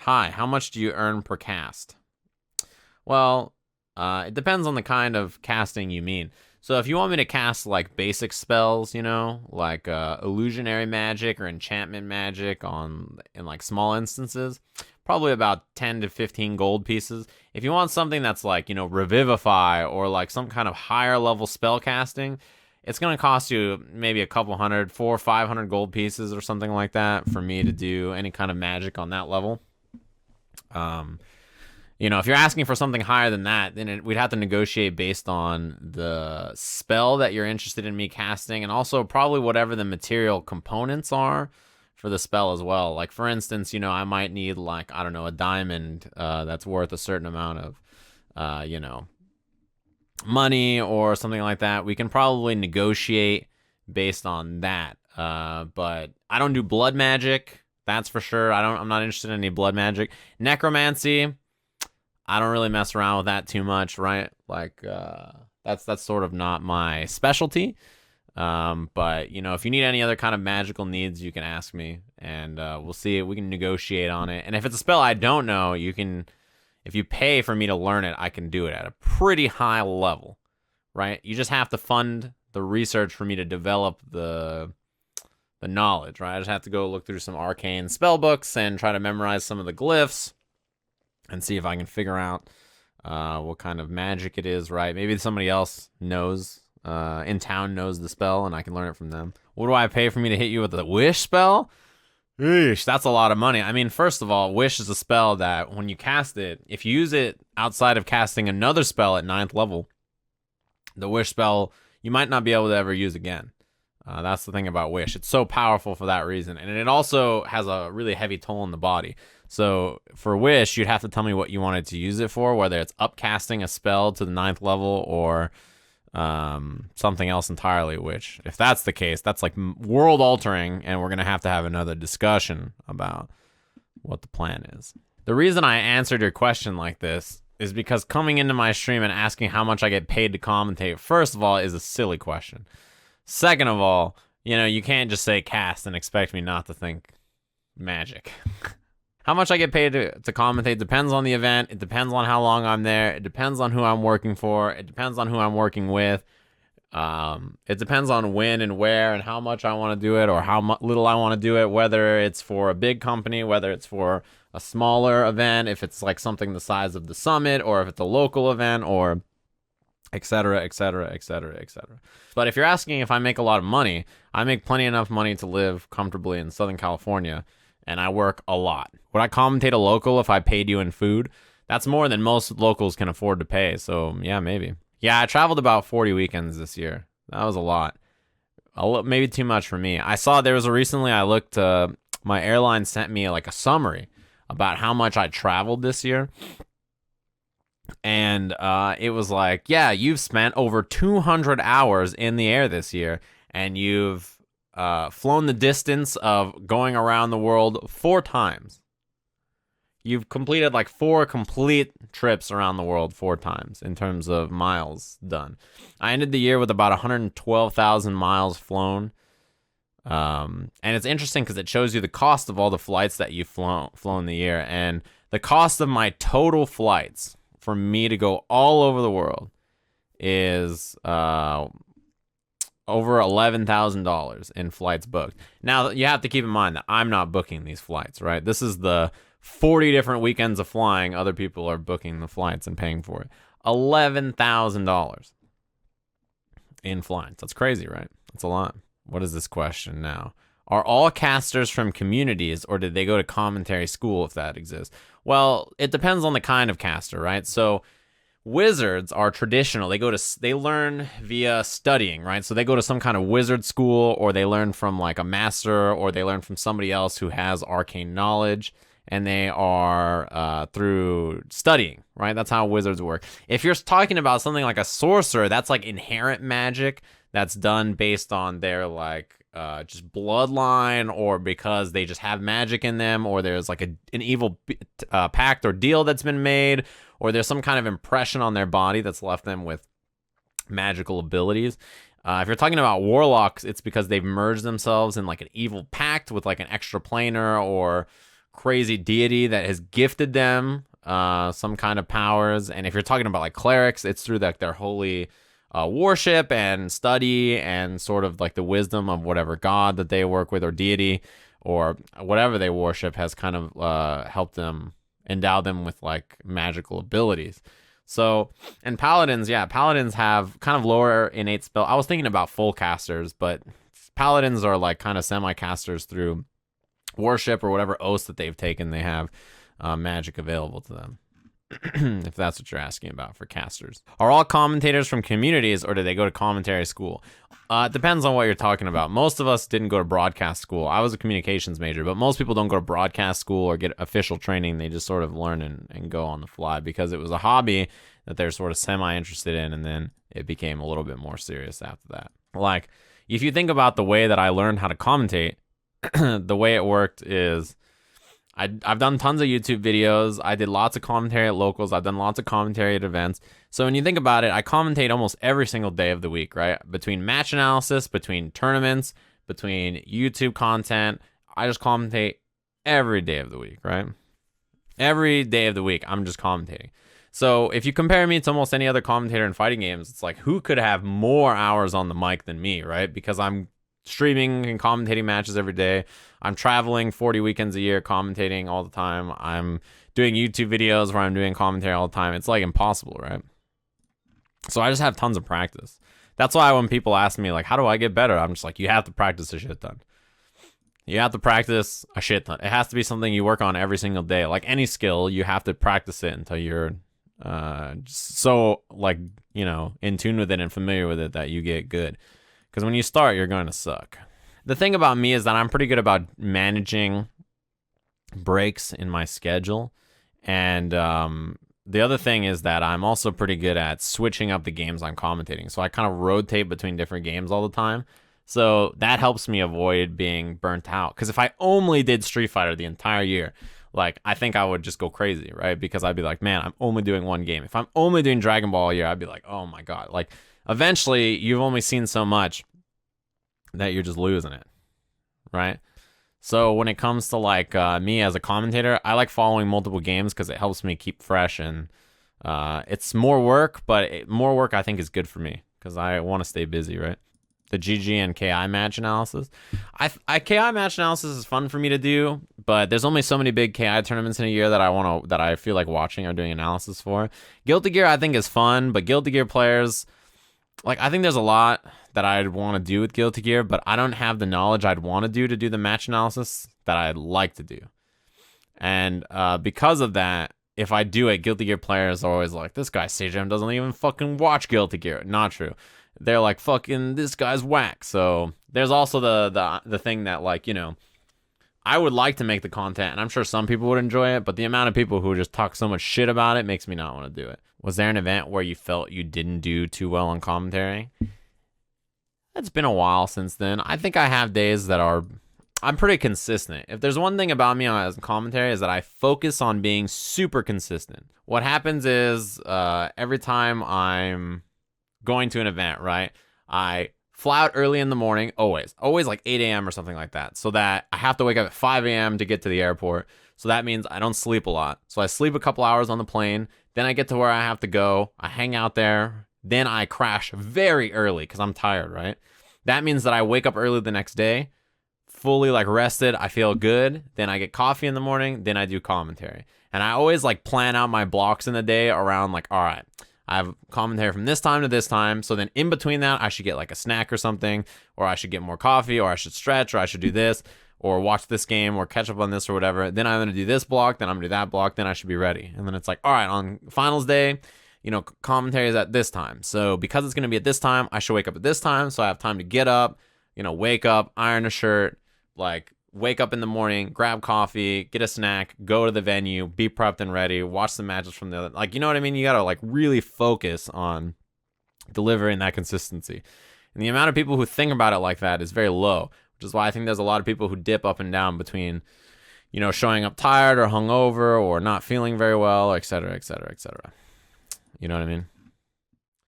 Hi, how much do you earn per cast? Well, it depends on the kind of casting you mean. So if you want me to cast like basic spells, like illusionary magic or enchantment magic in like small instances, probably about 10 to 15 gold pieces. If you want something that's like, revivify or like some kind of higher level spell casting, it's going to cost you maybe a couple hundred, 400 or 500 gold pieces or something like that for me to do any kind of magic on that level. Um, if you're asking for something higher than that, then we'd have to negotiate based on the spell that you're interested in me casting, and also probably whatever the material components are for the spell as well. Like, for instance, I might need, like, I don't know, a diamond that's worth a certain amount of, money or something like that. We can probably negotiate based on that. But I don't do blood magic, that's for sure. I'm not interested in any blood magic. Necromancy, I don't really mess around with that too much, right? Like, that's sort of not my specialty. But if you need any other kind of magical needs, you can ask me, and we'll see. We can negotiate on it. And if it's a spell I don't know, if you pay for me to learn it, I can do it at a pretty high level, right? You just have to fund the research for me to develop the knowledge, right? I just have to go look through some arcane spell books and try to memorize some of the glyphs and see if I can figure out what kind of magic it is, right? Maybe somebody else in town knows the spell, and I can learn it from them. What do I pay for me to hit you with the wish spell? Eesh, that's a lot of money. I mean, first of all, wish is a spell that when you cast it, if you use it outside of casting another spell at 9th level, the wish spell you might not be able to ever use again. That's the thing about wish. It's so powerful for that reason. And it also has a really heavy toll on the body. So for wish, you'd have to tell me what you wanted to use it for, whether it's upcasting a spell to the 9th level or something else entirely, which, if that's the case, that's like world altering, and we're going to have another discussion about what the plan is. The reason I answered your question like this is because coming into my stream and asking how much I get paid to commentate, first of all, is a silly question. Second of all, you can't just say cast and expect me not to think magic. How much I get paid to commentate depends on the event. It depends on how long I'm there. It depends on who I'm working for. It depends on who I'm working with. It depends on when and where and how much I want to do it, or how little I want to do it, whether it's for a big company, whether it's for a smaller event, if it's like something the size of the summit, or if it's a local event, or etc., etc., etc., etc. But if you're asking if I make a lot of money, I make plenty enough money to live comfortably in Southern California, and I work a lot. Would I commentate a local if I paid you in food? That's more than most locals can afford to pay, so yeah, maybe. Yeah, I traveled about 40 weekends this year. That was a lot. Maybe too much for me. I saw there was recently I looked, my airline sent me like a summary about how much I traveled this year. And it was like, yeah, you've spent over 200 hours in the air this year, and you've flown the distance of going around the world 4 times. You've completed like 4 complete trips around the world 4 times in terms of miles done. I ended the year with about 112,000 miles flown. And it's interesting because it shows you the cost of all the flights that you've flown the year. And the cost of my total flights for me to go all over the world is over $11,000 in flights booked. Now, you have to keep in mind that I'm not booking these flights, right? This is the 40 different weekends of flying. Other people are booking the flights and paying for it. $11,000 in flights. That's crazy, right? That's a lot. What is this question now? Are all casters from communities, or did they go to commentary school if that exists? Well, it depends on the kind of caster, right? So wizards are traditional. They learn via studying, right? So they go to some kind of wizard school, or they learn from like a master, or they learn from somebody else who has arcane knowledge, and they are through studying, right? That's how wizards work. If you're talking about something like a sorcerer, that's like inherent magic that's done based on their like just bloodline, or because they just have magic in them, or there's like an evil pact or deal that's been made, or there's some kind of impression on their body that's left them with magical abilities. If you're talking about warlocks, it's because they've merged themselves in like an evil pact with like an extra planar or crazy deity that has gifted them some kind of powers. And if you're talking about like clerics, it's through like their holy worship and study and sort of like the wisdom of whatever god that they work with or deity or whatever they worship has kind of helped them, endow them with like magical abilities. So, and paladins, yeah, paladins have kind of lower innate spell. I was thinking about full casters, but paladins are like kind of semi-casters through worship or whatever oaths that they've taken. They have magic available to them. If that's what you're asking about for casters. Are all commentators from communities or do they go to commentary school? It depends on what you're talking about. Most of us didn't go to broadcast school. I was a communications major, but most people don't go to broadcast school or get official training. They just sort of learn and go on the fly because it was a hobby that they're sort of semi-interested in, and then it became a little bit more serious after that. Like, if you think about the way that I learned how to commentate, the way it worked is I've done tons of YouTube videos. I did lots of commentary at locals. I've done lots of commentary at events. So when you think about it, I commentate almost every single day of the week, right? Between match analysis, between tournaments, between YouTube content, I just commentate every day of the week, right? Every day of the week, I'm just commentating. So if you compare me to almost any other commentator in fighting games, it's like, who could have more hours on the mic than me, right? Because I'm streaming and commentating matches every day. I'm traveling 40 weekends a year, commentating all the time. I'm doing YouTube videos where I'm doing commentary all the time. It's like impossible, right? So I just have tons of practice. That's why when people ask me, like, how do I get better? I'm just like, you have to practice a shit ton. You have to practice a shit ton. It has to be something you work on every single day. Like any skill, you have to practice it until you're so, like, you know, in tune with it and familiar with it that you get good. Because when you start, you're going to suck. The thing about me is that I'm pretty good about managing breaks in my schedule. And the other thing is that I'm also pretty good at switching up the games I'm commentating. So I kind of rotate between different games all the time. So that helps me avoid being burnt out. Because if I only did Street Fighter the entire year, like, I think I would just go crazy, right? Because I'd be like, man, I'm only doing one game. If I'm only doing Dragon Ball a year, I'd be like, oh my God. Like, eventually, you've only seen so much that you're just losing it, right? So when it comes to like me as a commentator, I like following multiple games because it helps me keep fresh, and it's more work, but more work I think is good for me because I want to stay busy, right? The GG and KI match analysis. KI match analysis is fun for me to do, but there's only so many big KI tournaments in a year that I feel like watching or doing analysis for. Guilty Gear I think is fun, but Guilty Gear players, like, I think there's a lot that I'd want to do with Guilty Gear, but I don't have the knowledge I'd want to do the match analysis that I'd like to do. And because of that, if I do it, Guilty Gear players are always like, this guy Sajam doesn't even fucking watch Guilty Gear. Not true. They're like, fucking, this guy's whack. So there's also the thing that, like, you know, I would like to make the content, and I'm sure some people would enjoy it, but the amount of people who just talk so much shit about it makes me not want to do it. Was there an event where you felt you didn't do too well on commentary? It's been a while since then. I think I have days that I'm pretty consistent. If there's one thing about me as a commentary is that I focus on being super consistent. What happens is every time I'm going to an event, right, I fly out early in the morning, always like 8 a.m. or something like that, so that I have to wake up at 5 a.m. to get to the airport. So that means I don't sleep a lot. So I sleep a couple hours on the plane, then I get to where I have to go, I hang out there, then I crash very early because I'm tired, right? That means that I wake up early the next day, fully like rested, I feel good, then I get coffee in the morning, then I do commentary. And I always like plan out my blocks in the day around like, all right, I have commentary from this time to this time, so then in between that, I should get like a snack or something, or I should get more coffee, or I should stretch, or I should do this, or watch this game, or catch up on this or whatever. Then I'm going to do this block, then I'm going to do that block, then I should be ready. And then it's like, all right, on finals day, you know, commentary is at this time. So because it's going to be at this time, I should wake up at this time, so I have time to get up, you know, wake up, iron a shirt, like wake up in the morning, grab coffee, get a snack, go to the venue, be prepped and ready, watch the matches from the other. Like, you know what I mean? You got to like really focus on delivering that consistency. And the amount of people who think about it like that is very low, which is why I think there's a lot of people who dip up and down between, you know, showing up tired or hungover or not feeling very well, et cetera, et cetera, et cetera. You know what I mean?